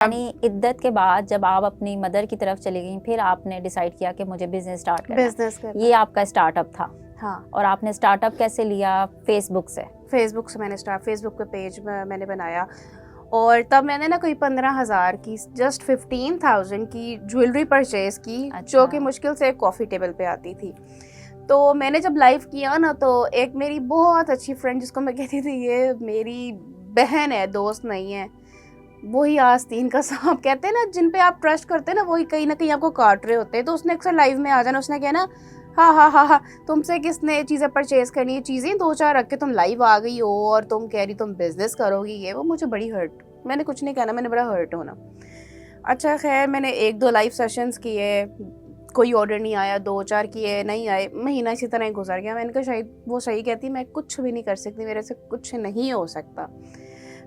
यानी इद्दत के बाद जब आप अपनी मदर की तरफ चली गई, फिर आपने डिसाइड किया कि मुझे बिजनेस स्टार्ट करना है। ये आपका स्टार्टअप था। हाँ। और आपने स्टार्टअप कैसे लिया? फेसबुक से मैंने फेसबुक पे पेज मैंने बनाया और तब मैंने ना कोई 15,000 की, जस्ट 15,000 की ज्वेलरी परचेज की। अच्छा। जो कि मुश्किल से एक कॉफ़ी टेबल पे आती थी। तो मैंने जब लाइव किया ना, तो एक मेरी बहुत अच्छी फ्रेंड, जिसको मैं कहती थी ये मेरी बहन है, दोस्त नहीं है, वही आस्तीन का सांप कहते हैं ना, जिन पे आप ट्रस्ट करते हैं ना, वही कहीं ना कहीं आपको काट रहे होते हैं। तो उसने अक्सर लाइव में आ जाना, उसने कहना हाँ हाँ हाँ हाँ, तुमसे किसने चीज़ें परचेज करनी है, चीज़ें 2-4 रख के तुम लाइव आ गई हो और तुम कह रही तुम बिजनेस करोगी। ये वो मुझे बड़ी हर्ट, मैंने कुछ नहीं कहना, मैंने बड़ा हर्ट होना। अच्छा खैर, मैंने 1-2 लाइव सेशंस किए, कोई ऑर्डर नहीं आया, 2-4 किए, नहीं आए, महीना इसी तरह ही गुजर गया। मैंने कहा शायद वो सही कहती, मैं कुछ भी नहीं कर सकती, मेरे से कुछ नहीं हो सकता।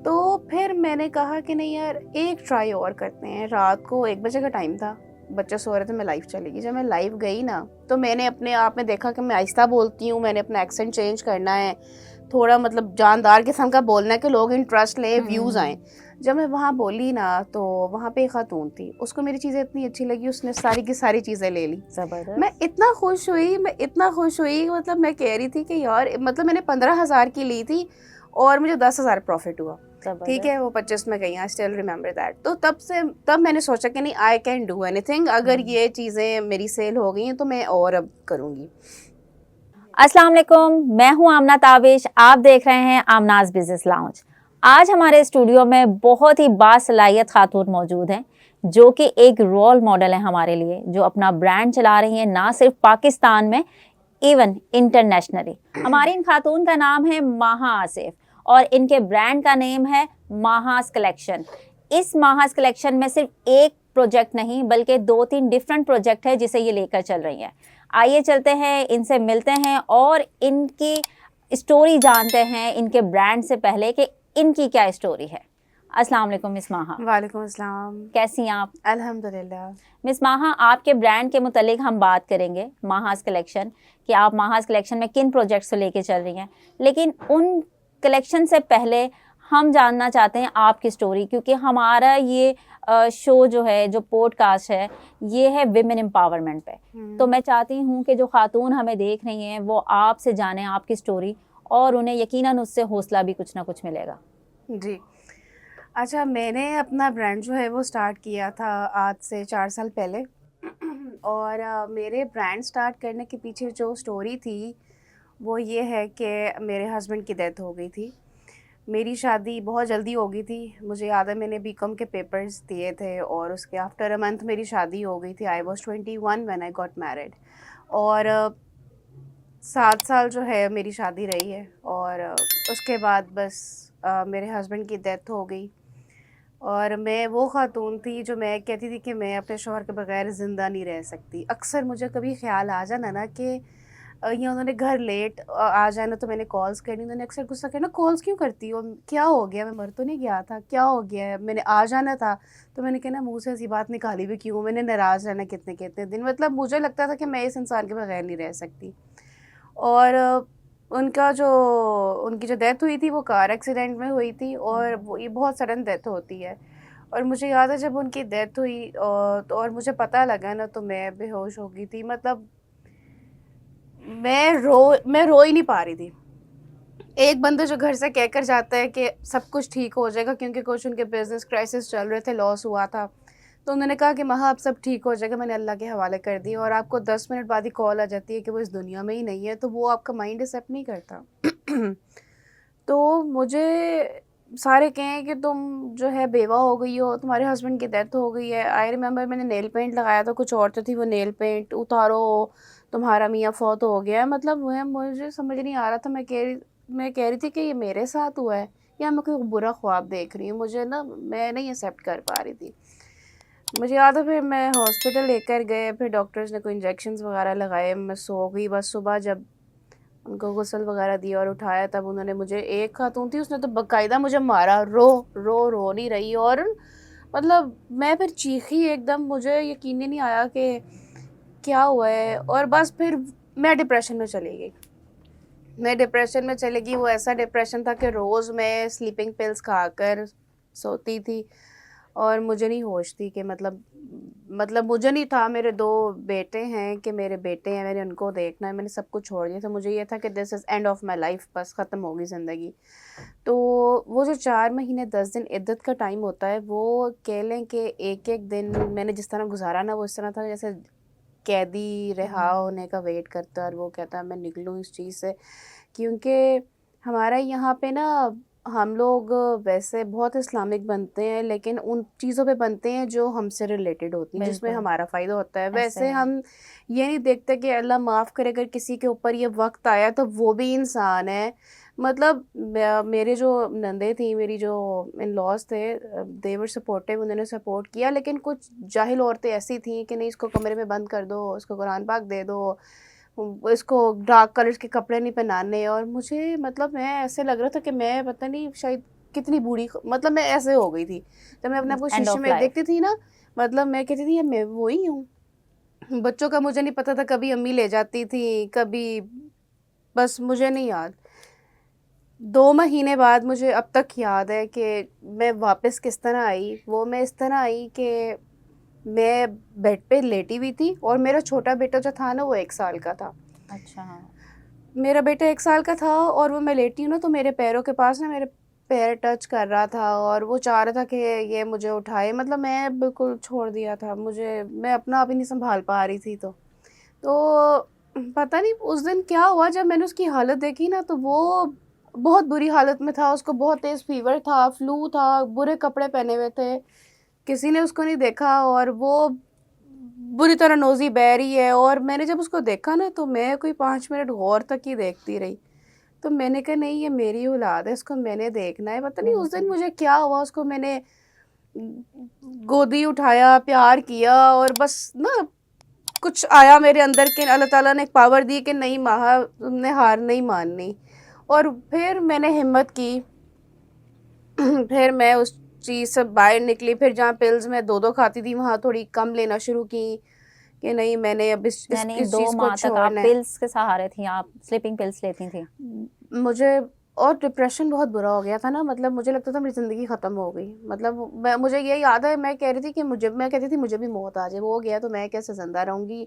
तो फिर मैंने कहा कि नहीं यार, एक ट्राई और करते हैं। रात को 1 बजे का टाइम था, बच्चे सो रहे थे, मैं लाइव चली गई। जब मैं लाइव गई ना, तो मैंने अपने आप में देखा कि मैं आहिस्ता बोलती हूँ, मैंने अपना एक्सेंट चेंज करना है, थोड़ा मतलब जानदार किस्म का बोलना है कि लोग इंटरेस्ट लें, व्यूज़ आएँ। जब मैं वहाँ बोली ना, तो वहाँ पे एक खातून थी, उसको मेरी चीज़ें इतनी अच्छी लगी, उसने सारी की सारी चीज़ें ले ली। जबरदस्त। मैं इतना खुश हुई, मतलब मैं कह रही थी कि यार, मतलब मैंने 15,000 की ली थी और मुझे 10,000 प्रॉफिट हुआ। ठीक है, वो 25 में गई, आई स्टिल रिमेंबर दैट। तो तब मैंने सोचा कि नहीं, आई कैन डू एनीथिंग। अगर ये चीज़ें मेरी सेल हो गई हैं तो मैं और अब करूँगी। अस्सलाम वालेकुम, मैं हूं आमना ताबिश, आप देख रहे हैं आमनाज बिजनेस लाउंज। आज हमारे स्टूडियो में बहुत ही बासलाहियत खातून मौजूद हैं, जो कि एक रोल मॉडल है हमारे लिए, जो अपना ब्रांड चला रही हैं ना सिर्फ पाकिस्तान में, इवन इंटरनेशनली। हमारी इन खातून का नाम है माहा आसिफ और इनके ब्रांड का नेम है माहास कलेक्शन। इस माहास कलेक्शन में सिर्फ एक प्रोजेक्ट नहीं, बल्कि 2-3 डिफरेंट प्रोजेक्ट है जिसे ये लेकर चल रही हैं। आइए चलते हैं, इनसे मिलते हैं और इनकी स्टोरी जानते हैं, इनके ब्रांड से पहले कि इनकी क्या स्टोरी है। अस्सलाम वालेकुम मिस माहा। वालेकुम अस्सलाम। कैसी हैं आप? अल्हम्दुलिल्लाह। मिस माहा, आपके ब्रांड के मुतालिक हम बात करेंगे, माहास कलेक्शन, कि आप माहास कलेक्शन में किन प्रोजेक्ट्स को लेके चल रही हैं। लेकिन उन कलेक्शन से पहले हम जानना चाहते हैं आपकी स्टोरी, क्योंकि हमारा ये शो जो है, जो पॉडकास्ट है, ये है विमेन एम्पावरमेंट पे। तो मैं चाहती हूँ कि जो खातून हमें देख रही हैं वो आपसे जाने आपकी स्टोरी, और उन्हें यकीनन उससे हौसला भी कुछ ना कुछ मिलेगा। जी। अच्छा, मैंने अपना ब्रांड जो है वो स्टार्ट किया था आज से 4 साल पहले। और मेरे ब्रांड स्टार्ट करने के पीछे जो स्टोरी थी वो ये है कि मेरे हस्बैंड की डेथ हो गई थी। मेरी शादी बहुत जल्दी हो गई थी। मुझे याद है मैंने बीकॉम के पेपर्स दिए थे और उसके आफ्टर अ मंथ मेरी शादी हो गई थी। I was 21 when I got married. और 7 साल जो है मेरी शादी रही है। और उसके बाद बस मेरे हस्बैंड की डेथ हो गई। और मैं वो खातून थी जो मैं कहती थी कि मैं अपने शौहर के बगैर ज़िंदा नहीं रह सकती। अक्सर मुझे कभी ख्याल आ जाना ना कि या उन्होंने घर लेट आ जाना, तो मैंने कॉल्स करनी, उन्होंने अक्सर गुस्सा करना, कॉल्स क्यों करती हो, क्या हो गया, मैं मर तो नहीं गया था, क्या हो गया है, मैंने आ जाना था। तो मैंने कहना मुँह से ऐसी बात निकाली भी क्यों, मैंने नाराज़ रहना कितने कितने दिन। मतलब मुझे लगता था कि मैं इस इंसान के बगैर नहीं रह सकती। और उनकी जो डेथ हुई थी वो कार एक्सीडेंट में हुई थी। और वो ये बहुत सडन डेथ होती है। और मुझे याद है जब उनकी डेथ हुई तो और मुझे पता लगा ना, तो मैं बेहोश हो गई थी। मतलब मैं रो ही नहीं पा रही थी। एक बंदा जो घर से कहकर जाता है कि सब कुछ ठीक हो जाएगा, क्योंकि कुछ उनके बिजनेस क्राइसिस चल रहे थे, लॉस हुआ था, तो उन्होंने कहा कि महा अब सब ठीक हो जाएगा। मैंने अल्लाह के हवाले कर दी। और आपको 10 मिनट बाद ही कॉल आ जाती है कि वो इस दुनिया में ही नहीं है, तो वो आपका माइंड एक्सेप्ट नहीं करता। तो मुझे सारे कहें कि तुम जो है बेवा हो गई हो, तुम्हारे हस्बैंड की डेथ हो गई है। आई रिमेंबर मैंने नेल पेंट लगाया था, कुछ और तो थी वो नेल पेंट, उतारो तुम्हारा मियाँ फौत हो गया है। मतलब मुझे समझ नहीं आ रहा था। मैं कह रही थी कि ये मेरे साथ हुआ है या मैं कोई बुरा ख्वाब देख रही हूँ। मुझे ना, मैं नहीं एक्सेप्ट कर पा रही थी। मुझे याद है फिर मैं हॉस्पिटल लेकर गए, फिर डॉक्टर्स ने कोई इंजेक्शंस वगैरह लगाए, मैं सो गई। बस सुबह जब उनको गुस्ल वगैरह दिया और उठाया, तब उन्होंने मुझे, एक खातून थी उसने तो बाकायदा मुझे मारा, रो नहीं रही। और मतलब मैं फिर चीखी एकदम, मुझे यकीन ही नहीं आया कि क्या हुआ है। और बस फिर मैं डिप्रेशन में चली गई। वो ऐसा डिप्रेशन था कि रोज़ मैं स्लीपिंग पिल्स खाकर सोती थी। और मुझे नहीं होश थी कि मतलब मुझे नहीं था, मेरे 2 बेटे हैं कि मेरे बेटे हैं, मैंने उनको देखना है, मैंने सब कुछ छोड़ दिया था। मुझे ये था कि this is end of my life, बस ख़त्म होगी ज़िंदगी। तो वो जो 4 महीने 10 दिन इद्दत का टाइम होता है, वो कह लें कि एक एक दिन मैंने जिस तरह गुजारा ना, वो इस तरह था जैसे कैदी रिहा होने का वेट करता है और वो कहता है मैं निकलूँ इस चीज़ से। क्योंकि हमारा यहाँ पे ना, हम लोग वैसे बहुत इस्लामिक बनते हैं, लेकिन उन चीज़ों पे बनते हैं जो हमसे रिलेटेड होती हैं, जिसमें बिल्कुल। हमारा फ़ायदा होता है। ऐसे वैसे है। हम ये नहीं देखते कि अल्लाह माफ़ करे, अगर किसी के ऊपर ये वक्त आया तो वो भी इंसान है। मतलब मेरे जो नंदे थी, मेरी जो इन लॉज थे, दे वर सपोर्टिव, उन्होंने सपोर्ट किया। लेकिन कुछ जाहिल औरतें ऐसी थी कि नहीं, इसको कमरे में बंद कर दो, इसको कुरान पाक दे दो, इसको डार्क कलर्स के कपड़े नहीं पहनाने। और मुझे मतलब मैं ऐसे लग रहा था कि मैं पता नहीं शायद कितनी बूढ़ी, मतलब मैं ऐसे हो गई थी जब मैं अपने आप को एंड शीशे ऑफ में लाइफ। देखती थी ना। मतलब मैं कहती थी ये मैं वही हूँ। बच्चों का मुझे नहीं पता था, कभी अम्मी ले जाती थी, कभी, बस मुझे नहीं याद। 2 महीने बाद मुझे अब तक याद है कि मैं वापस किस तरह आई। वो मैं इस तरह आई कि मैं बेड पे लेटी हुई थी और मेरा छोटा बेटा जो था ना, वो 1 साल का था। अच्छा। मेरा बेटा 1 साल का था और वो मैं लेटी हूँ ना, तो मेरे पैरों के पास ना मेरे पैर टच कर रहा था और वो चाह रहा था कि ये मुझे उठाए। मतलब मैं बिल्कुल छोड़ दिया था, मैं अपना आप ही नहीं संभाल पा रही थी। तो पता नहीं उस दिन क्या हुआ, जब मैंने उसकी हालत देखी ना, तो वो बहुत बुरी हालत में था। उसको बहुत तेज़ फीवर था, फ्लू था, बुरे कपड़े पहने हुए थे, किसी ने उसको नहीं देखा और वो बुरी तरह नोज़ी बह रही है। और मैंने जब उसको देखा ना, तो मैं कोई 5 मिनट गौर तक ही देखती रही। तो मैंने कहा नहीं, ये मेरी औलाद है, इसको मैंने देखना है। पता नहीं उस दिन बिल्कुल। मुझे क्या हुआ, उसको मैंने गोदी उठाया, प्यार किया और बस ना कुछ आया मेरे अंदर के अल्लाह ताला ने एक पावर दी कि नहीं माहा, तुमने हार नहीं माननी। और फिर मैंने हिम्मत की। फिर मैं उस चीज़ से बाहर निकली। फिर जहाँ पिल्स मैं 2-2 खाती थी, वहाँ थोड़ी कम लेना शुरू की कि नहीं, मैंने अब यानी इस 2 चीज़ को माह तक आप छोड़ना है। पिल्स के सहारे थी, आप स्लीपिंग पिल्स लेती थी? मुझे और डिप्रेशन बहुत बुरा हो गया था ना, मतलब मुझे लगता था मेरी ज़िंदगी ख़त्म हो गई। मतलब मुझे ये याद है, मैं कह रही थी कि मैं कहती थी मुझे भी मौत आ जाए, वो हो गया तो मैं कैसे ज़िंदा रहूँगी।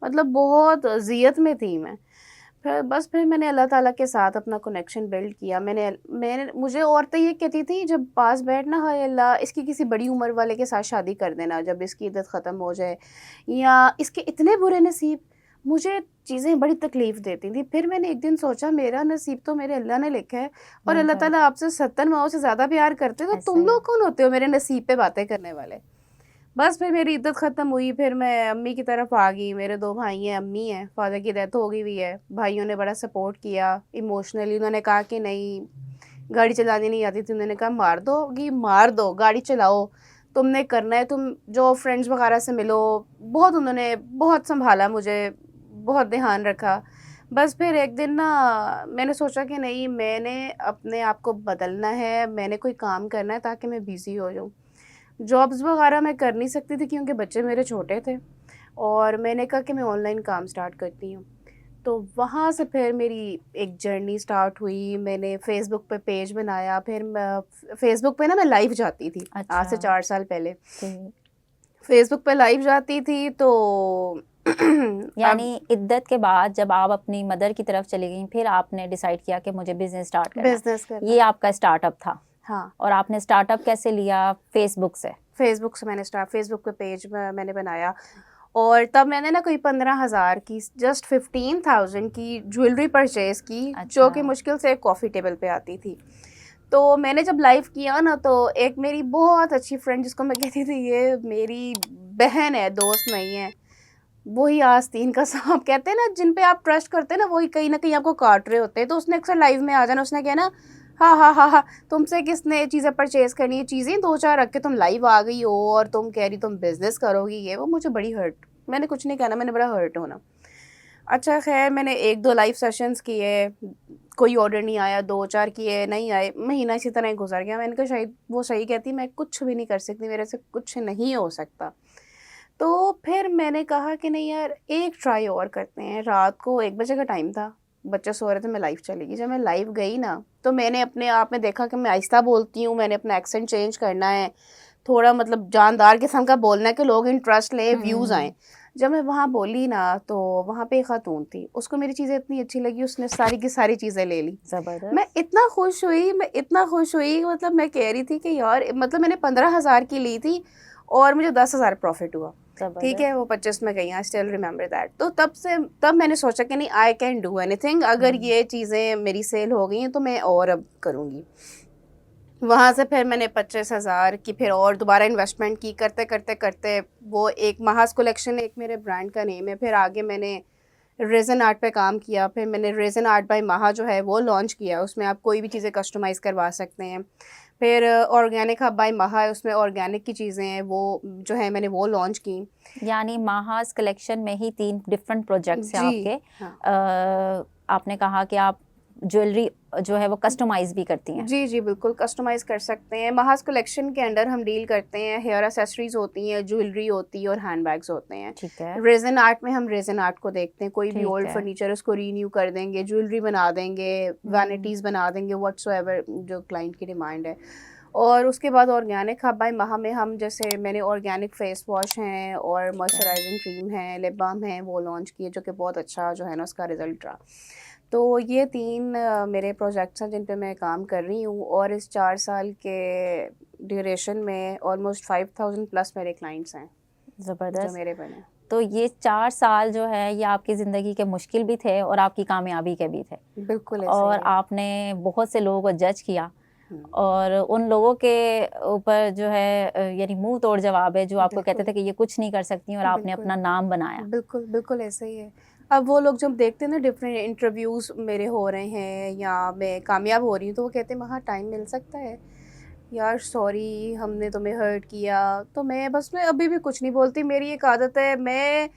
मतलब बहुत अज़ियत में थी मैं। फिर मैंने अल्लाह ताला के साथ अपना कनेक्शन बिल्ड किया। मैंने मुझे औरतें ये कहती थी जब पास बैठना, हाय अल्लाह इसकी किसी बड़ी उम्र वाले के साथ शादी कर देना जब इसकी इद्दत ख़त्म हो जाए, या इसके इतने बुरे नसीब। मुझे चीज़ें बड़ी तकलीफ़ देती थी। फिर मैंने एक दिन सोचा मेरा नसीब तो मेरे अल्लाह ने लिखा है और अल्लाह बिल्कुल। ताला आपसे 70 माओं से ज़्यादा प्यार करते हैं, तो ऐसे तुम ही। लोग कौन होते हो मेरे नसीब पे बातें करने वाले। बस फिर मेरी इद्दत ख़त्म हुई, फिर मैं अम्मी की तरफ आ गई। मेरे 2 भाई हैं, अम्मी हैं, फ़ादर की डेथ हो गई हुई है। भाइयों ने बड़ा सपोर्ट किया इमोशनली। उन्होंने कहा कि नहीं, गाड़ी चलानी नहीं आती थी, उन्होंने कहा मार दोगी मार दो, गाड़ी चलाओ, तुमने करना है, तुम जो फ्रेंड्स वगैरह से मिलो। बहुत उन्होंने बहुत संभाला मुझे, बहुत ध्यान रखा। बस फिर एक दिन ना मैंने सोचा कि नहीं, मैंने अपने आप को बदलना है, मैंने कोई काम करना है ताकि मैं बिज़ी हो जाऊँ। जॉब्स वगैरह मैं कर नहीं सकती थी क्योंकि बच्चे मेरे छोटे थे। और मैंने कहा कि मैं ऑनलाइन काम स्टार्ट करती हूँ। तो वहाँ से फिर मेरी एक जर्नी स्टार्ट हुई। मैंने फ़ेसबुक पे पेज बनाया। फिर फ़ेसबुक पे ना मैं लाइव जाती थी, आज अच्छा। से 4 साल पहले। ठीक। फ़ेसबुक पे लाइव जाती थी तो अब यानी इद्दत के बाद जब आप अपनी मदर की तरफ चली गई, फिर आपने डिसाइड किया कि मुझे बिजनेस स्टार्ट करना बिज़नेस है। करना। ये आपका स्टार्टअप था। हाँ, और आपने स्टार्टअप कैसे लिया? फेसबुक से? फ़ेसबुक से मैंने फ़ेसबुक पे पेज मैंने बनाया। और तब मैंने ना कोई 15,000 की, जस्ट 15,000 की ज्वेलरी परचेज़ की, जो अच्छा। कि मुश्किल से एक कॉफ़ी टेबल पे आती थी। तो मैंने जब लाइव किया ना, तो एक मेरी बहुत अच्छी फ्रेंड, जिसको मैं कहती थी ये मेरी बहन है, दोस्त नहीं है, वही आस्तीन का सांप कहते हैं ना, जिन पे आप ट्रस्ट करते हैं ना, वही कहीं ना कहीं आपको काट रहे होते हैं। तो उसने अक्सर लाइव में आ जाना, उसने कहना हाँ हाँ हाँ हाँ, तुमसे किसने चीज़ें परचेज करनी है, चीज़ें 2-4 रख के तुम लाइव आ गई हो और तुम कह रही तुम बिजनेस करोगी, ये वो। मुझे बड़ी हर्ट, मैंने कुछ नहीं कहना, मैंने बड़ा हर्ट होना। अच्छा खैर, मैंने 1-2 लाइव सेशंस किए, कोई ऑर्डर नहीं आया, 2-4 किए, नहीं आए, महीना इसी तरह ही गुजर गया। मैंने कहा शायद वो सही कहती, मैं कुछ भी नहीं कर सकती, मेरे से कुछ नहीं हो सकता। तो फिर मैंने कहा कि नहीं यार, एक ट्राई और करते हैं। रात को 1 बजे का टाइम था, बच्चे सो रहे थे, मैं लाइव चली गई। जब मैं लाइव गई ना, तो मैंने अपने आप में देखा कि मैं आहिस्ता बोलती हूँ, मैंने अपना एक्सेंट चेंज करना है। थोड़ा मतलब जानदार किस्म का बोलना है कि लोग इंटरेस्ट ले, व्यूज़ हम्म। आए। जब मैं वहाँ बोली ना तो वहाँ पे एक खातून थी, उसको मेरी चीज़ें इतनी अच्छी लगी, उसने सारी की सारी चीज़ें ले ली। जबरदस्त। मैं इतना खुश हुई, मैं इतना खुश हुई, मतलब मैं कह रही थी कि यार, मतलब मैंने 15,000 की ली थी और मुझे 10,000 प्रॉफिट हुआ। ठीक है, वो 25 में गई, आई स्टिल रिमेंबर दैट। तो तब मैंने सोचा कि नहीं, आई कैन डू एनीथिंग, अगर ये चीज़ें मेरी सेल हो गई हैं तो मैं और अब करूँगी। वहाँ से फिर मैंने 25,000 की फिर और दोबारा इन्वेस्टमेंट की, करते करते करते वो एक महाज कलेक्शन एक मेरे ब्रांड का नेम है। फिर आगे मैंने रेजन आर्ट पे काम किया, फिर मैंने रेजन आर्ट बाय महा जो है वो लॉन्च किया, उसमें आप कोई भी चीज़ें कस्टमाइज़ करवा सकते हैं। फिर ऑर्गेनिक हब बाय महा है, उसमें ऑर्गेनिक की चीज़ें हैं, वो जो है मैंने वो लॉन्च की। यानी महाज कलेक्शन में ही 3 डिफरेंट प्रोजेक्ट्स हैं जी आपके। हाँ। आपने कहा कि आप ज्वेलरी जो है वो कस्टमाइज भी करती हैं। जी बिल्कुल, कस्टमाइज़ कर सकते हैं। महाज कलेक्शन के अंडर हम डील करते हैं, हेयर एक्सेसरीज होती हैं, ज्वेलरी होती है और हैंड बैग्स होते हैं। ठीक है। रेजन आर्ट में हम रेजन आर्ट को देखते हैं, कोई भी ठीक ओल्ड है। फर्नीचर उसको रीन्यू कर देंगे, ज्वेलरी बना देंगे, वैनिटीज़ बना देंगे, व्हाट्सोएवर जो क्लाइंट की डिमांड है। और उसके बाद ऑर्गेनिक हब बाय महा में हम, जैसे मैंने ऑर्गेनिक फेस वॉश हैं और मॉइस्चराइजिंग क्रीम है, लिप बाम है, वो लॉन्च किए, जो कि बहुत अच्छा जो है ना उसका रिजल्ट रहा। तो ये 3 मेरे प्रोजेक्ट्स हैं जिन पे मैं काम कर रही हूँ, और इस 4 साल के ड्यूरेशन में ऑलमोस्ट 5,000 प्लस मेरे क्लाइंट्स हैं जो ज़बरदस्त। मेरे बने। तो ये 4 साल जो है ये आपकी ज़िंदगी के मुश्किल भी थे और आपकी कामयाबी के भी थे। बिल्कुल ऐसे और ही है। आपने बहुत से लोगों को जज किया हम्म, और उन लोगों के ऊपर जो है यानी मुंह तोड़ जवाब है जो आपको कहते थे बिल्कुल कि ये कुछ नहीं कर सकती और आपने बिल्कुल अपना नाम बनाया। बिल्कुल बिल्कुल ऐसे ही है। अब वो लोग जब देखते हैं ना, डिफरेंट इंटरव्यूज़ मेरे हो रहे हैं या मैं कामयाब हो रही हूँ, तो वो कहते हैं वहाँ टाइम मिल सकता है यार, सॉरी हमने तुम्हें हर्ट किया। तो मैं अभी भी कुछ नहीं बोलती। मेरी एक आदत है, मैं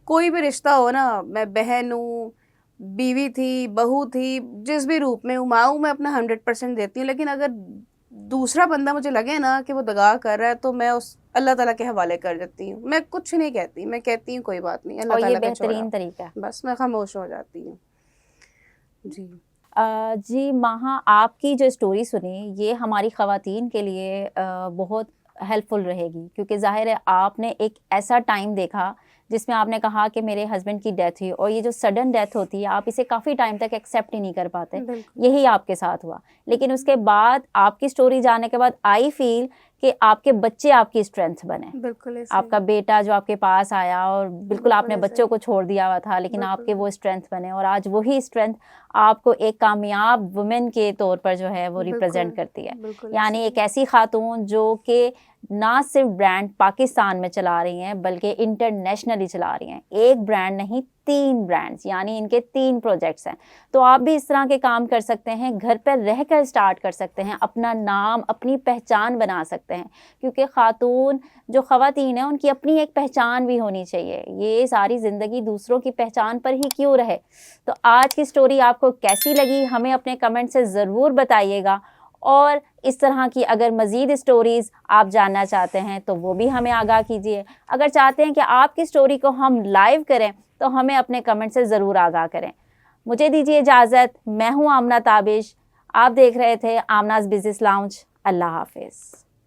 कोई भी रिश्ता हो ना, मैं बहन हूँ, बीवी थी, बहू थी, जिस भी रूप में हूँ, माँ हूँ, मैं अपना 100% देती हूँ। लेकिन अगर दूसरा बंदा मुझे लगे ना कि वो दगा कर रहा है, तो मैं उस अल्लाह ताला के हवाले कर देती हूँ। मैं कुछ नहीं कहती, मैं कहती हूँ कोई बात नहीं, अल्लाह और ये ताला का छोड़ा, बेहतरीन तरीका है। बस मैं खामोश हो जाती हूँ। जी जी महा, आपकी जो स्टोरी सुनी ये हमारी ख़वातीन के लिए बहुत हेल्पफुल रहेगी क्योंकि ज़ाहिर है आपने एक ऐसा टाइम देखा जिसमें आपने कहा कि मेरे हस्बैंड की डेथ हुई और ये जो सडन डेथ होती है आप इसे काफ़ी टाइम तक एक्सेप्ट ही नहीं कर पाते। बिल्कुल यही आपके साथ हुआ। लेकिन उसके बाद आपकी स्टोरी जानने के बाद आई फील कि आपके बच्चे आपकी स्ट्रेंथ बने। बिल्कुल ऐसे आपका बेटा जो आपके पास आया और बिल्कुल बिल्कुल आपने ऐसे बच्चों को छोड़ दिया हुआ था लेकिन बिल्कुल आपके वो स्ट्रेंथ बने और आज वही स्ट्रेंथ आपको एक कामयाब वुमेन के तौर पर जो है वो रिप्रेजेंट बिल्कुल करती है। बिल्कुल यानी ऐसे एक ऐसी खातून जो कि ना सिर्फ ब्रांड पाकिस्तान में चला रही हैं बल्कि इंटरनेशनली चला रही हैं। एक ब्रांड नहीं 3 ब्रांड्स, यानी इनके 3 प्रोजेक्ट्स हैं। तो आप भी इस तरह के काम कर सकते हैं, घर पर रहकर स्टार्ट कर सकते हैं, अपना नाम अपनी पहचान बना सकते हैं क्योंकि खातून जो ख़वातीन हैं उनकी अपनी एक पहचान भी होनी चाहिए। ये सारी ज़िंदगी दूसरों की पहचान पर ही क्यों रहे। तो आज की स्टोरी आपको कैसी लगी हमें अपने कमेंट से ज़रूर बताइएगा और इस तरह की अगर मज़ीद स्टोरीज़ आप जानना चाहते हैं तो वो भी हमें आगाह कीजिए। अगर चाहते हैं कि आपकी स्टोरी को हम लाइव करें तो हमें अपने कमेंट से ज़रूर आगाह करें। मुझे दीजिए इजाज़त। मैं हूँ आमना ताबिश। आप देख रहे थे आमनाज़ बिज़नेस लाउंज। अल्लाह हाफिज़।